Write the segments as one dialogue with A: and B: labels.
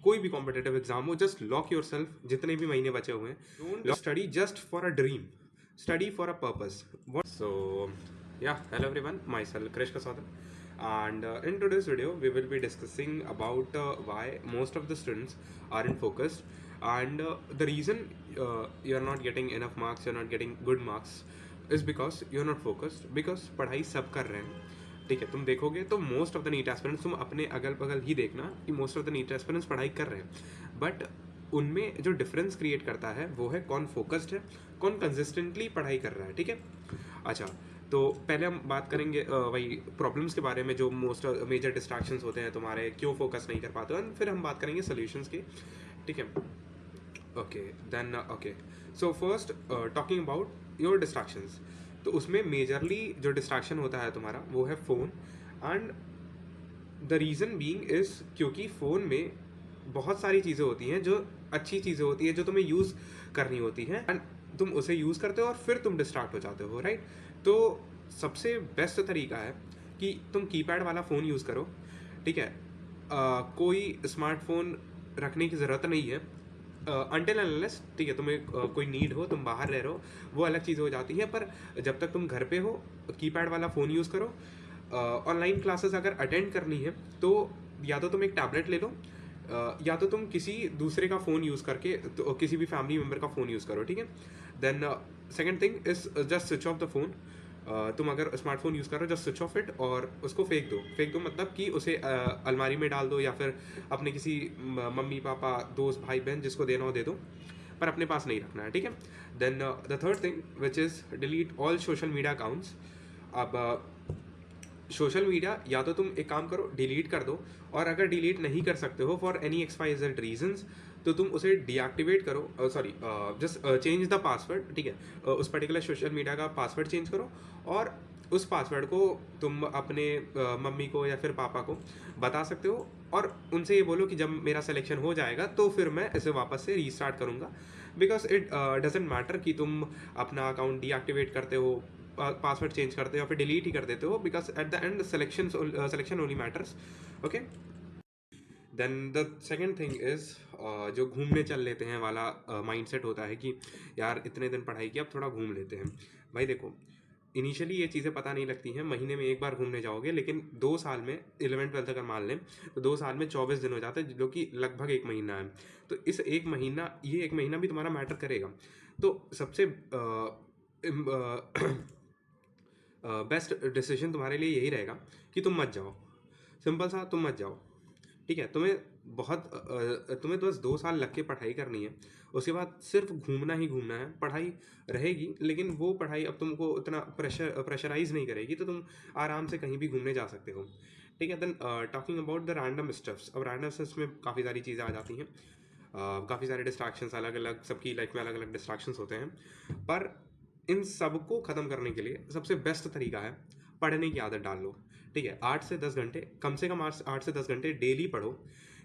A: कोई भी competitive exam हो, जस्ट लॉक योर सेल्फ, जितने भी महीने बचे हुए हैं, don't study just for a dream, study for a purpose. So yeah, hello everyone, myself Krish Kasada, and in today's video we will be discussing about why most of the students aren't focused, and the reason you're not getting enough marks, you're not getting good marks, is because you're not focused, because पढ़ाई सब कर रहे हैं. ठीक है, तुम देखोगे तो most of the NEET aspirants, तुम अपने अगल बगल ही देखना कि most of the NEET aspirants पढ़ाई कर रहे हैं, बट उनमें जो डिफरेंस क्रिएट करता है वो है कौन फोकस्ड है, कौन कंसिस्टेंटली पढ़ाई कर रहा है. ठीक है, अच्छा, तो पहले हम बात करेंगे वही प्रॉब्लम्स के बारे में, जो मोस्ट मेजर डिस्ट्रैक्शंस होते हैं तुम्हारे, क्यों फोकस नहीं कर पाते हो, एंड फिर हम बात करेंगे सोल्यूशंस की. ठीक है, okay then okay. So first talking about your distractions, तो उसमें मेजरली जो डिस्ट्रैक्शन होता है तुम्हारा वो है phone. And the reason being is क्योंकि फ़ोन में बहुत सारी चीज़ें होती हैं जो अच्छी चीज़ें होती हैं, जो तुम्हें यूज़ करनी होती हैं, एंड तुम उसे यूज़ करते हो और फिर तुम डिस्ट्रैक्ट हो जाते हो, राइट. तो सबसे बेस्ट तरीका है कि तुम कीपैड वाला फ़ोन यूज़ करो. ठीक है, कोई स्मार्टफोन रखने की ज़रूरत नहीं है अनटिल अनलेस, ठीक है, तुम्हें कोई नीड हो, तुम बाहर रह रहे हो, वो अलग चीज़ हो जाती है, पर जब तक तुम घर पे हो कीपैड वाला फ़ोन यूज़ करो. ऑनलाइन क्लासेस अगर अटेंड करनी है तो या तो तुम एक टैबलेट ले लो, या तो तुम किसी दूसरे का फ़ोन यूज़ करके, तो किसी भी फैमिली मेम्बर का फ़ोन यूज़ करो. ठीक है, then second thing is just switch off the phone. तुम अगर स्मार्टफोन यूज़ कर रहे हो, जस्ट स्विच ऑफ इट और उसको फेंक दो मतलब कि उसे अलमारी में डाल दो, या फिर अपने किसी मम्मी पापा दोस्त भाई बहन जिसको देना हो दे दो, पर अपने पास नहीं रखना है. ठीक है, then the third thing which is delete all social media accounts. अब सोशल मीडिया या तो तुम एक काम करो, डिलीट कर दो, और अगर डिलीट नहीं कर सकते हो फॉर एनी XYZ रीजंस, तो तुम उसे डीएक्टिवेट करो, sorry just change the password. ठीक है, उस पर्टिकुलर सोशल मीडिया का पासवर्ड चेंज करो, और उस पासवर्ड को तुम अपने मम्मी को या फिर पापा को बता सकते हो, और उनसे ये बोलो कि जब मेरा सिलेक्शन हो जाएगा तो फिर मैं इसे वापस से रीस्टार्ट करूँगा. बिकॉज इट डजेंट मैटर कि तुम अपना अकाउंट डीएक्टिवेट करते हो, पासवर्ड चेंज करते हो, फिर डिलीट ही कर देते हो, because at the end selection only matters. Okay, then the second thing is जो घूमने चल लेते हैं वाला माइंडसेट होता है कि यार इतने दिन पढ़ाई की, अब थोड़ा घूम लेते हैं. भाई देखो, इनिशियली ये चीज़ें पता नहीं लगती हैं, महीने में एक बार घूमने जाओगे, लेकिन 2 साल में 11th-12th अगर मान लें तो 2 साल में 24 दिन हो जाते हैं, जो कि लगभग 1 महीना है. तो इस 1 महीना, ये 1 महीना भी तुम्हारा मैटर करेगा. तो सबसे बेस्ट डिसीजन तुम्हारे लिए यही रहेगा कि तुम मत जाओ. सिंपल सा, तुम मत जाओ. ठीक है, तुम्हें तो बस 2 साल लग के पढ़ाई करनी है, उसके बाद सिर्फ घूमना ही घूमना है. पढ़ाई रहेगी, लेकिन वो पढ़ाई अब तुमको उतना प्रेशराइज नहीं करेगी, तो तुम आराम से कहीं भी घूमने जा सकते हो. ठीक है, then talking about the random stuffs. अब रैंडम स्टफ्स में काफ़ी सारी चीज़ें आ जाती हैं, काफ़ी सारे डिस्ट्रैक्शंस, अलग अलग सबकी लाइफ में अलग अलग डिस्ट्रैक्शंस होते हैं, पर इन सबको ख़त्म करने के लिए सबसे बेस्ट तरीका है पढ़ने की आदत डाल लो. ठीक है, 8 से 10 घंटे, कम से कम 8 से 10 घंटे डेली पढ़ो,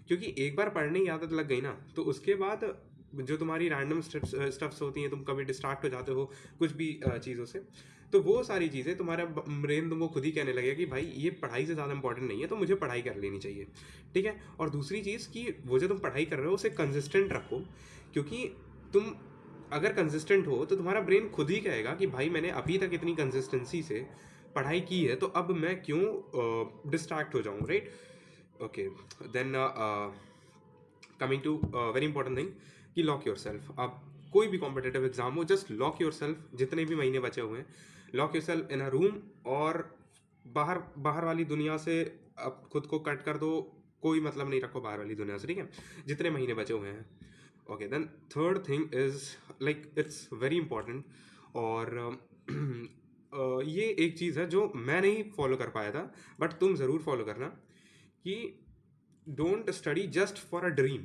A: क्योंकि एक बार पढ़ने की आदत लग गई ना, तो उसके बाद जो तुम्हारी रैंडम स्टफ्स होती हैं, तुम कभी डिस्ट्रैक्ट हो जाते हो कुछ भी चीज़ों से, तो वो सारी चीज़ें तुम्हारा ब्रेन तुमको खुद ही कहने लगेगा कि भाई ये पढ़ाई से ज़्यादा इंपॉर्टेंट नहीं है, तो मुझे पढ़ाई कर लेनी चाहिए. ठीक है, और दूसरी चीज़ कि वो जो तुम पढ़ाई कर रहे हो उसे कंसिस्टेंट रखो, क्योंकि तुम अगर कंसिस्टेंट हो तो तुम्हारा ब्रेन खुद ही कहेगा कि भाई मैंने अभी तक इतनी कंसिस्टेंसी से पढ़ाई की है, तो अब मैं क्यों डिस्ट्रैक्ट हो जाऊँ, right. Okay, then coming to very important thing कि लॉक योर सेल्फ. आप कोई भी कॉम्पिटेटिव एग्जाम हो, जस्ट लॉक योर सेल्फ, जितने भी महीने बचे हुए हैं, lock yourself in a room, और बाहर बाहर वाली दुनिया से अब खुद को कट कर दो, कोई मतलब नहीं रखो बाहर वाली दुनिया से. ठीक है, जितने महीने बचे हुए हैं. Okay, then third thing is like it's very important, और ये एक चीज़ है जो मैं नहीं फॉलो कर पाया था, बट तुम ज़रूर फॉलो करना, कि don't study just for a dream,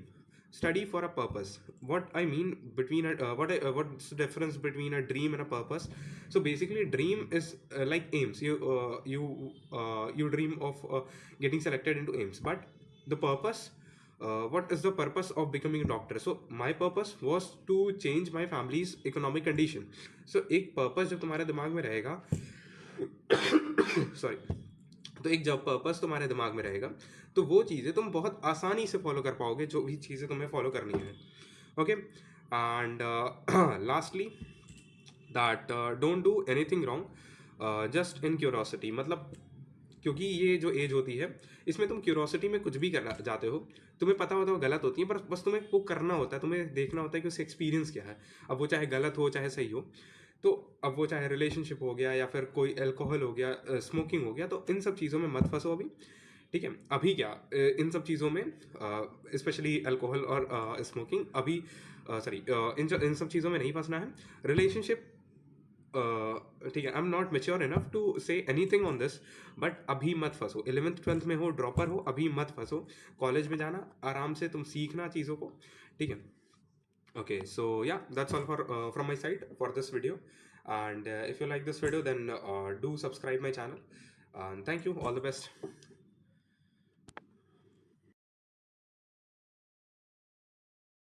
A: study for a purpose. What I mean between what's the difference between a dream and a purpose? So basically dream is like aims. You dream of getting selected into aims, but the purpose, what is the purpose of becoming a doctor? So my purpose was to change my family's economic condition. So एक purpose जब तुम्हारे दिमाग में रहेगा sorry, तो एक जब purpose तुम्हारे दिमाग में रहेगा तो वो चीज़ें तुम बहुत आसानी से फॉलो कर पाओगे, जो भी चीज़ें तुम्हें फॉलो करनी है। Okay, and lastly that don't do anything wrong just in curiosity. मतलब क्योंकि ये जो एज होती है इसमें तुम क्यूरोसिटी में कुछ भी करना जाते हो, तुम्हें पता होता है वो गलत होती है, पर बस तुम्हें वो करना होता है, तुम्हें देखना होता है कि उससे एक्सपीरियंस क्या है। अब वो चाहे गलत हो चाहे सही हो, तो अब वो चाहे रिलेशनशिप हो गया या फिर कोई अल्कोहल हो गया, स्मोकिंग हो गया, तो इन सब चीज़ों में मत फंसो अभी। ठीक है, अभी क्या इन सब चीज़ों में, स्पेशली अल्कोहल और स्मोकिंग, अभी सॉरी इन सब चीज़ों में नहीं फंसना है। रिलेशनशिप, ठीक है, I am not mature enough to say anything on this, but अभी मत फंसो। 11th 12th में हो, ड्रॉपर हो, अभी मत फंसो। कॉलेज में जाना, आराम से तुम सीखना चीज़ों को। ठीक है, okay, so yeah, that's all for from my side for this video. And if you like this video, then do subscribe my channel, and thank you, all the best.